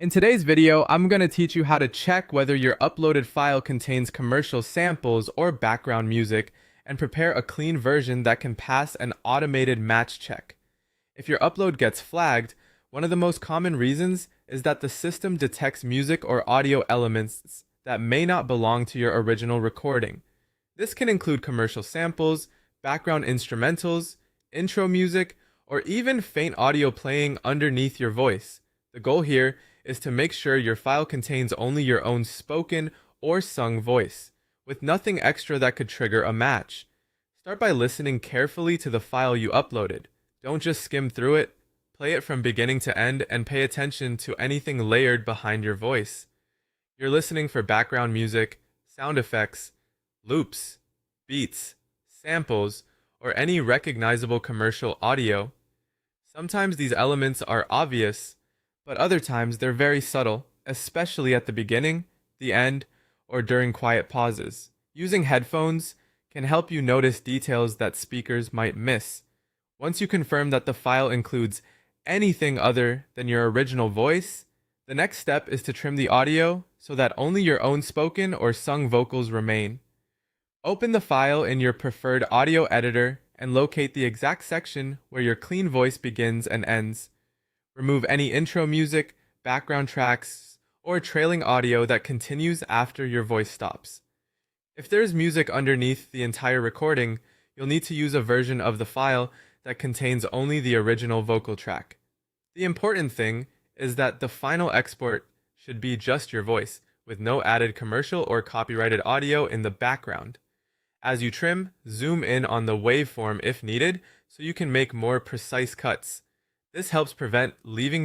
In today's video, I'm going to teach you how to check whether your uploaded file contains commercial samples or background music and prepare a clean version that can pass an automated match check. If your upload gets flagged, one of the most common reasons is that the system detects music or audio elements that may not belong to your original recording. This can include commercial samples, background instrumentals, intro music, or even faint audio playing underneath your voice. The goal here is to make sure your file contains only your own spoken or sung voice, with nothing extra that could trigger a match. Start by listening carefully to the file you uploaded. Don't just skim through it, play it from beginning to end and pay attention to anything layered behind your voice. You're listening for background music, sound effects, loops, beats, samples, or any recognizable commercial audio. Sometimes these elements are obvious, but other times they're very subtle, especially at the beginning, the end, or during quiet pauses. Using headphones can help you notice details that speakers might miss. Once you confirm that the file includes anything other than your original voice, the next step is to trim the audio so that only your own spoken or sung vocals remain. Open the file in your preferred audio editor and locate the exact section where your clean voice begins and ends. Remove any intro music, background tracks, or trailing audio that continues after your voice stops. If there's music underneath the entire recording, you'll need to use a version of the file that contains only the original vocal track. The important thing is that the final export should be just your voice, with no added commercial or copyrighted audio in the background. As you trim, zoom in on the waveform if needed so you can make more precise cuts. This helps prevent leaving